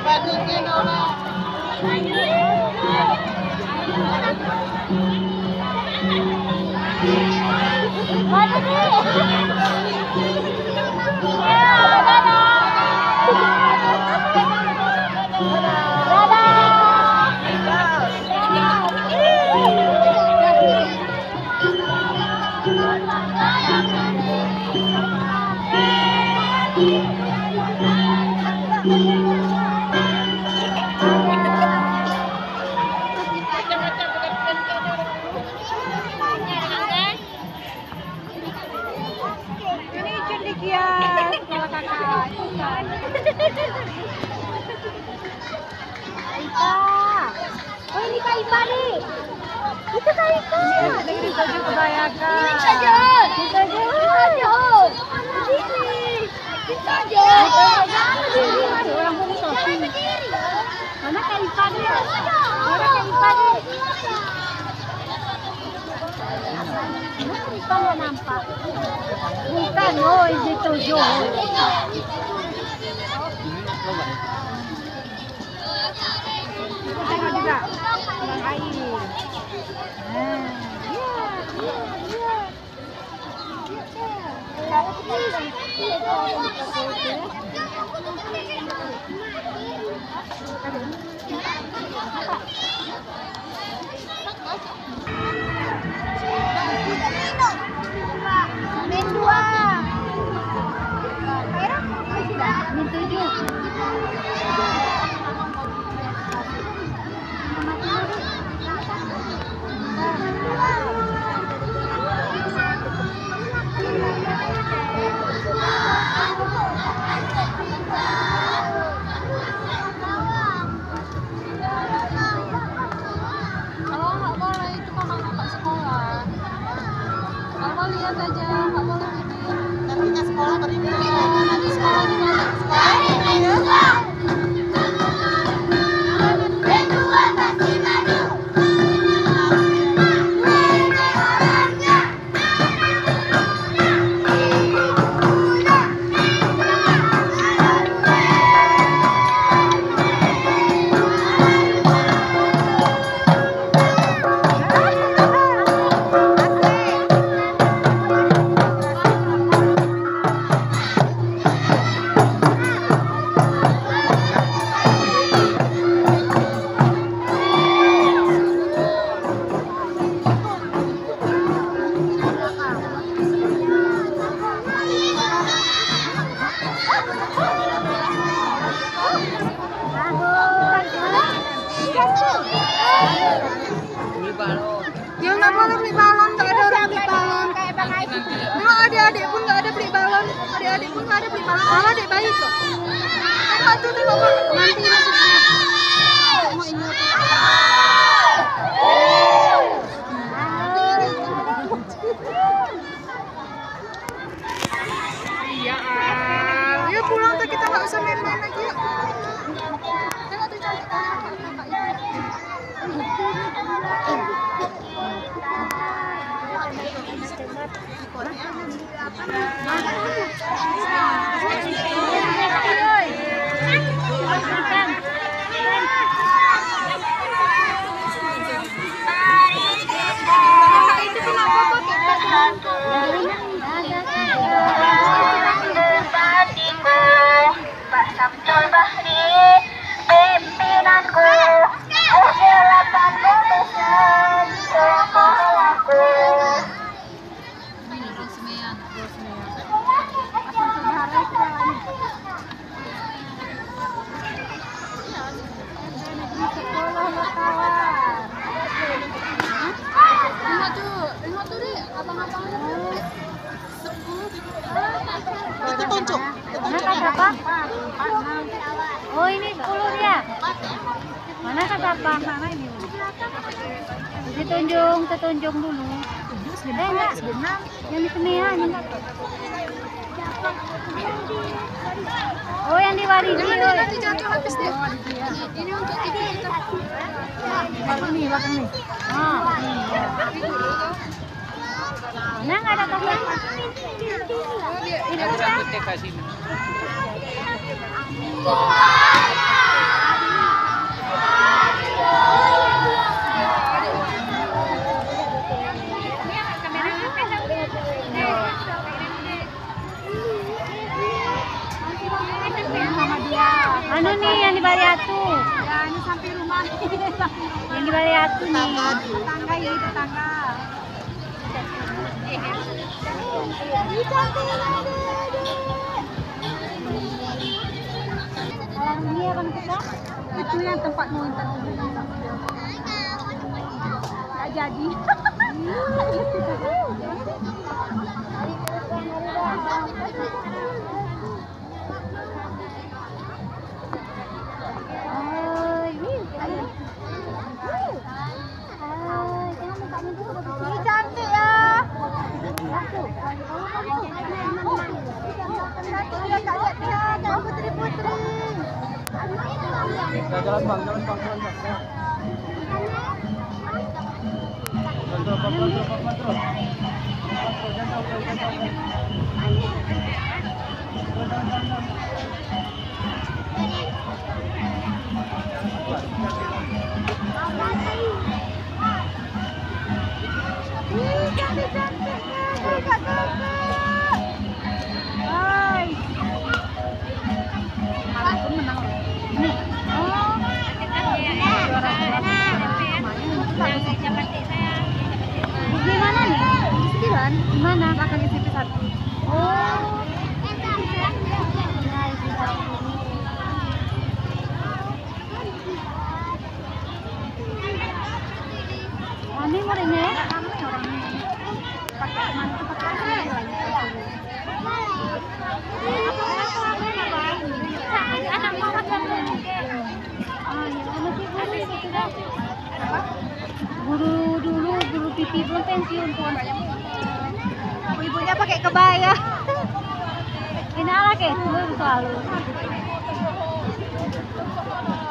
Bandingin orang. Mana ini cendekia kalau kakak Ipa. Oh ini Kak Ipa nih. Itu Kak Ipa. Ini Tojo kebanyakan. Ini Tojo. Ini Tojo. Orang pun Sofi. Mana Kak Ipa nih? Mana Kak Ipa nih? Ipa nggak nampak. Bukan, oh ini Tojo. Tengok juga pulang air. Min 2. Kairah Min 7. Lihat aja, nggak boleh ini. Nanti ke sekolah beri nanti sekolah di mana? Sekolah ya nggak boleh beli balon, nggak ada orang beli balon. Memang adik-adik pun nggak ada beli balon, adik-adik pun nggak ada beli balon. Malah adik baik kok. Tengok tuh tengok nanti iya, yuk pulang tuh kita nggak usah main-main lagi yuk. Tengok tuh cantik kakak Samsul Bahri, pimpinanku, usilakan kebesaran sekolahku. Tengok tuh deh, abang-abang itu tunjuk. Mana kata apa? Oh ini 10 dia. Mana kata apa? Mana ini? Ditunjuk dulu. Enggak, yang di sini ya, enggak. Oh yang di Wariji. Nanti jatuh habis deh. Ini untuk tidur kita. Belakang nih. Nah nggak ada kamar. Ini Anu nih yang di Baliatu. Ya, ini sampai rumah. Yang di Baliatu nih. Tetangga ini tetangga. Alang dia kan kita. Itu yang tempat mau interview. Nggak jadi. Ini cantik ya. Cantik ya Kak Zakia, Kak Putri-Putri. Jalan bang. Kontrol. Gimana nih? 9? Gimana? Belakang SMP 1. Oh. Ini muridnya ya? Guru pipi belum pensiun tuh. Ibunya pakai kebaya. Ini ala kayak dulu selalu.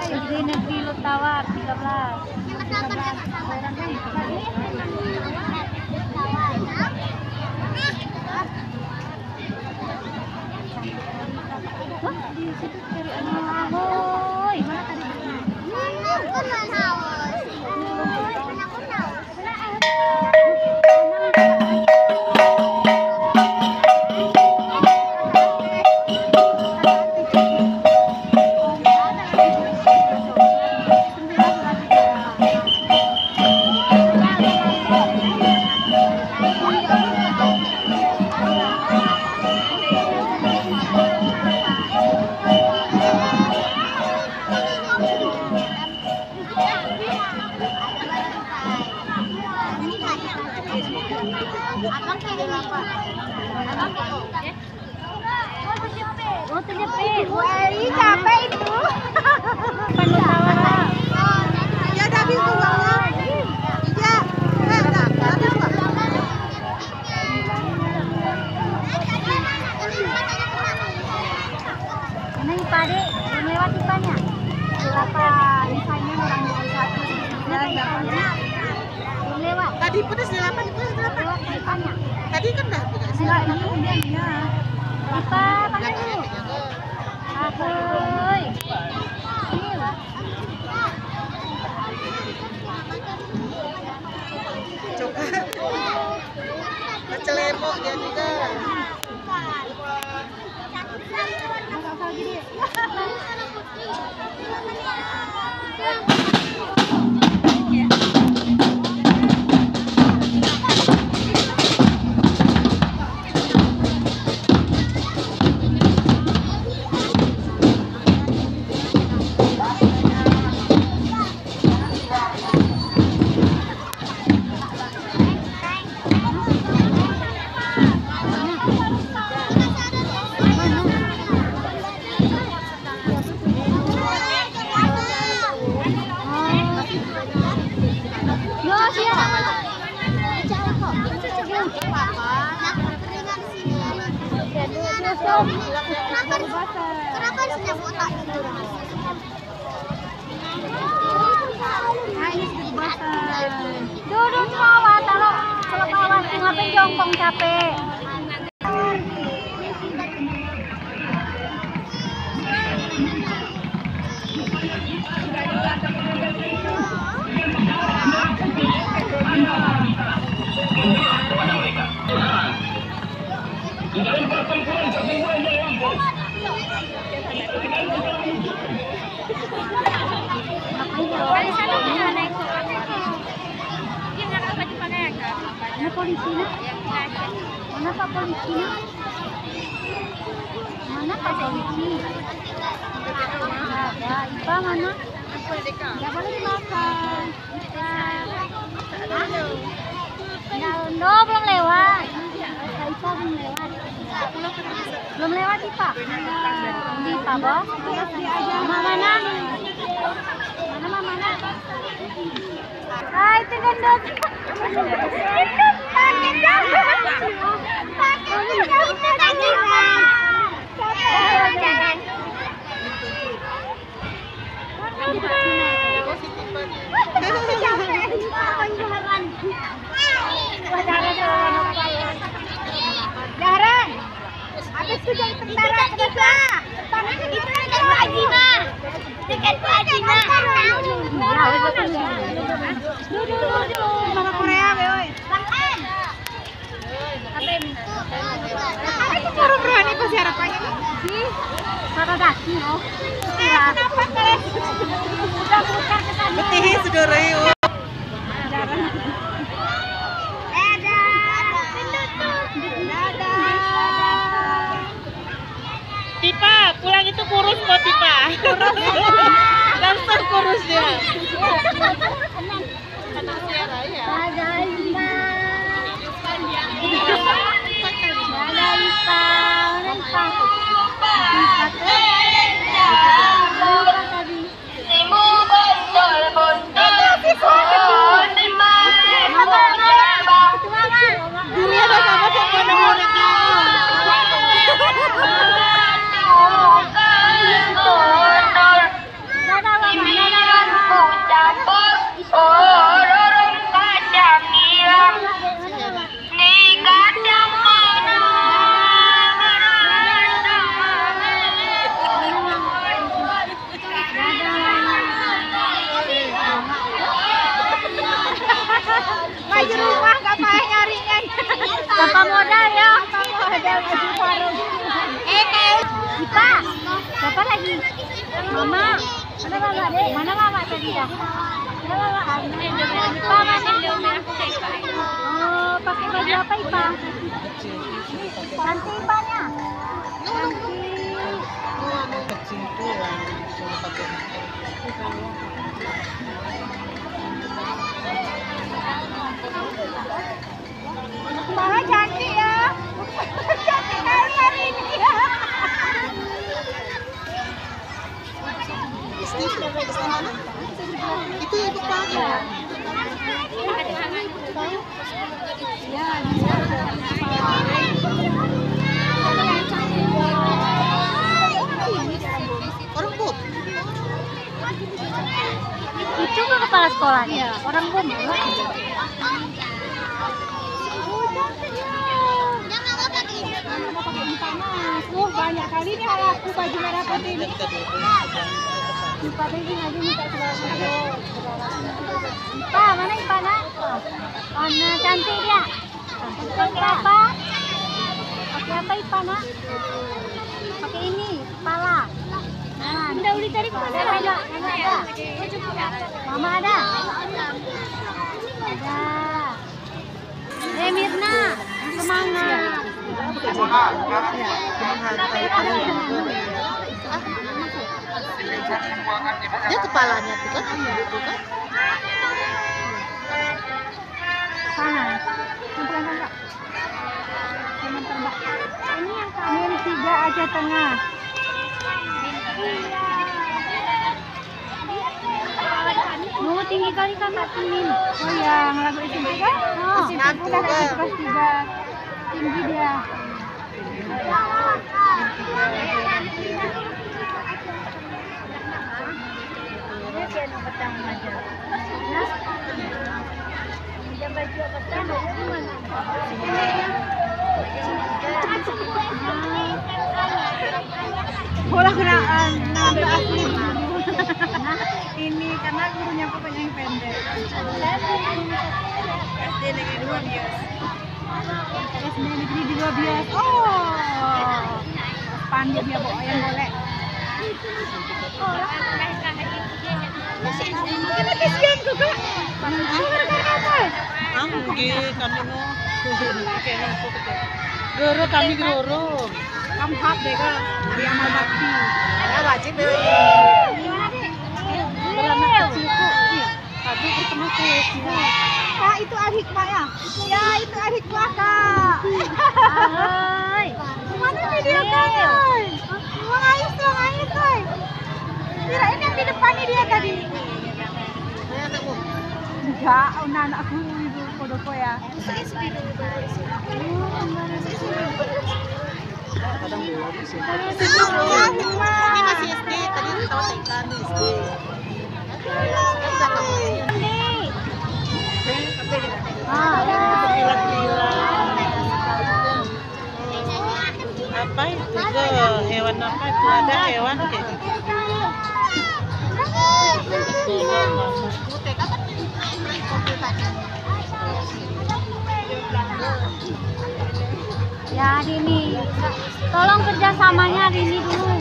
Jadi negeri lu tawar 13. Wah, di situ cari ahoy. Mana tadi? Oh, terjepit. Bu Eli capek itu. Penuh tawaran. Ya udah habis tuh uangnya. Iya. Udah habis Pak. Mana Ipade? Belum lewat Ipanya? Berapa? Misalnya orang 21. Belum lewat. Tadi pedes 8, Lewat Ipanya. Tadi kan dah juga. Enggak, ini dia. Ipa, mana dulu? Ahoy. Coba. Celemok dia juga. Kenapa harusnya botak? Duduk semua, kalau kawan ngapain jongkong capek. Mana polisinya? Mana Pak polisinya? Mana Pak polisi? Ada. Ipa mana? Nggak boleh dimakan. No, belum lewat. Ipa belum lewat. Belum lewat Ipa. Ini Ipa bos. Mama mana? Mana mama mana? Ah, itu gendut. Jarang. Habis itu jadi tentara kedua. Tanahnya itu dekat lagi mah. Dekat lagi mah. Sama Korea, beoy. Bahkan. Aku baru berani pas harapannya nih. Kata daki, oh. Kenapa kalian? Udah buka ke sana. Betihi saudara yuk. Tipa, pulang itu kurus kok Tipa. Langsung kurus dia. Dunia udah sama siapa nomor itu. Maju rumah gak payah nyarinya. Tanpa modal ya. Ada baju sarung. Kayak Ipa. Siapa lagi? Mama. Mana mama deh? Mana mama tadi dah? Mana mama? Ipa mana? Oh, pakai baju apa Ipa? Cantik Ipanya. Malah cantik ya. Cantik kayak hari ini ya. Itu ibu pakai. Orang bom. Itu kan kepala sekolahnya. Orang bom. Banyak kali nih aku baju merah putih ini. Ipa tadi lagi minta sekolah. Ipa mana Ipa nak? Mana cantik dia? Pakai apa? Pakai apa Ipa nak? Pakai ini kepala. Nah, udah uli tadi kemana? Ada. Mama ada. Ada. Mirna, semangat. Dia kepalanya tuh kan? Sana. Ini yang kalian 3 aja tengah. Oh, tinggi kali kakak Timin. Oh yang lagu itu juga? Oh, udah kelas 3. Tinggi dia. Bola kena nambah asli. Ini karena gurunya pokoknya yang pendek. SD negeri 12. SD negeri 12. Oh. Pandai dia bawa yang boleh. Kita kesian juga. Kami mau. Guru kami guru. Kamu hap deh kan. Dia amal bakti. Ya wajib deh. Beranak kecilku. Tadi bertemu ke Kak, itu adik Kak ya? Ya, itu adik Kak. Hai. Mana video Kak? Mengais dong, ais dong. Kirain yang di depannya dia tadi. Enggak, anakku itu kodoko ya. Ini masih SD, tadi tahu TK nih SD. Apa itu? Hewan apa itu? Ada hewan kayak gitu. Ya Rini, tolong kerjasamanya Rini dulu.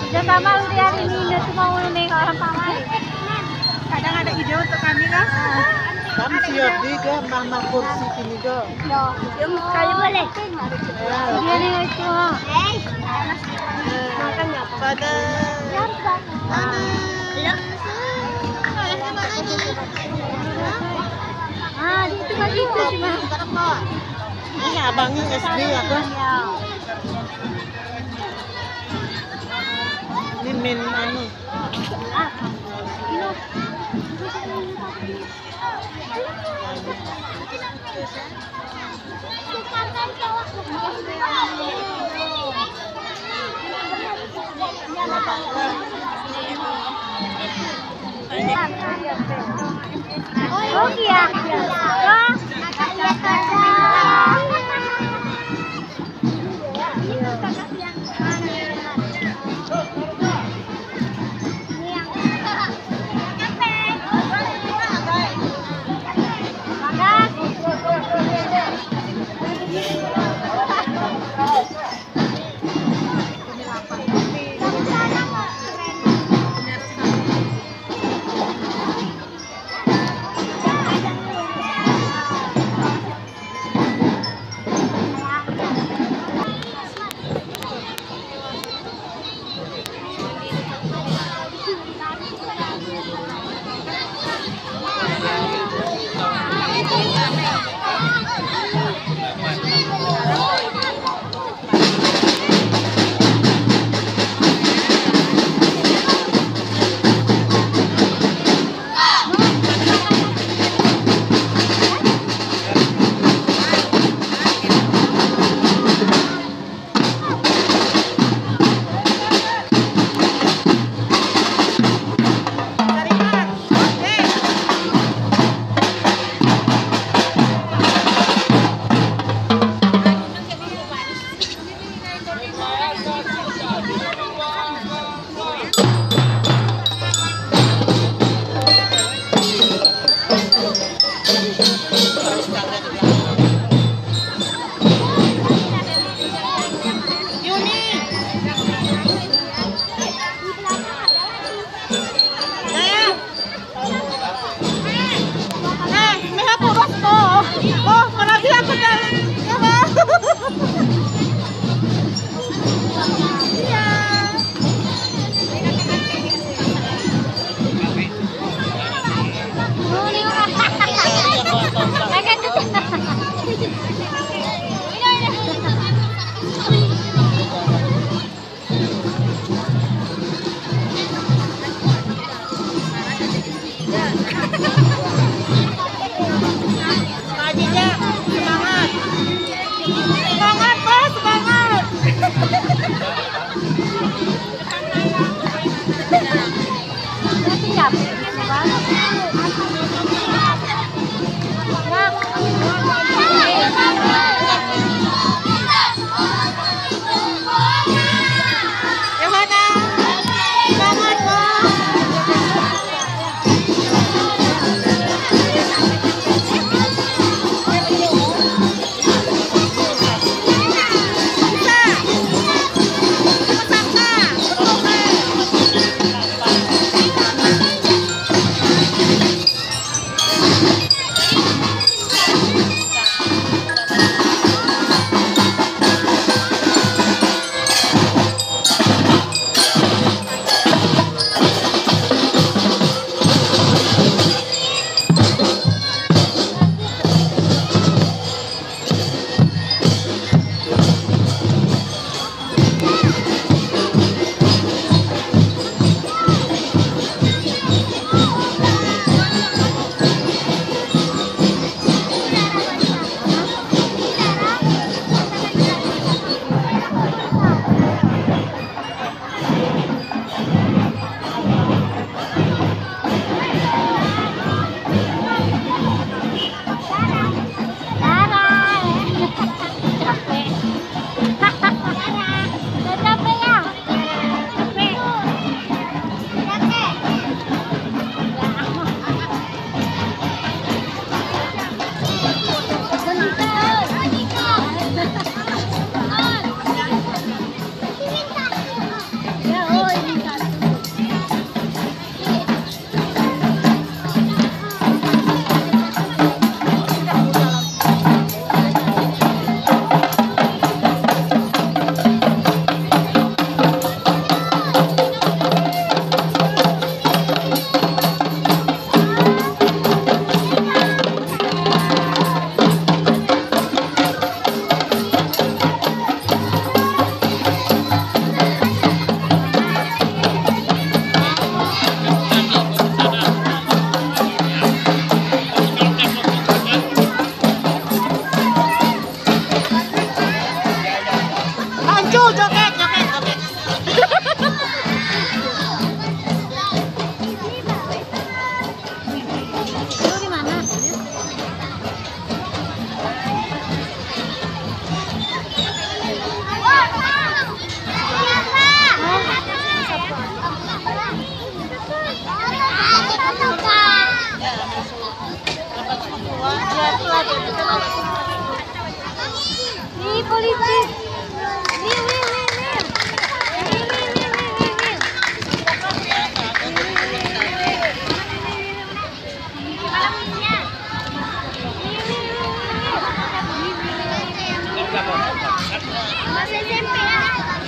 Kerjasama udah Rini, nggak cuma ini orang pamai. Kadang ada ide untuk kami kan? Kami siap juga mama kursi ini go. Yang sekali boleh. Dia nih itu. Makan nggak? Pada. Ah, itu lagi itu cuma. Ini abangnya SD apa? Ini min anu. Ah, ini. Oh iya. Nah,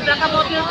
belakang mobil.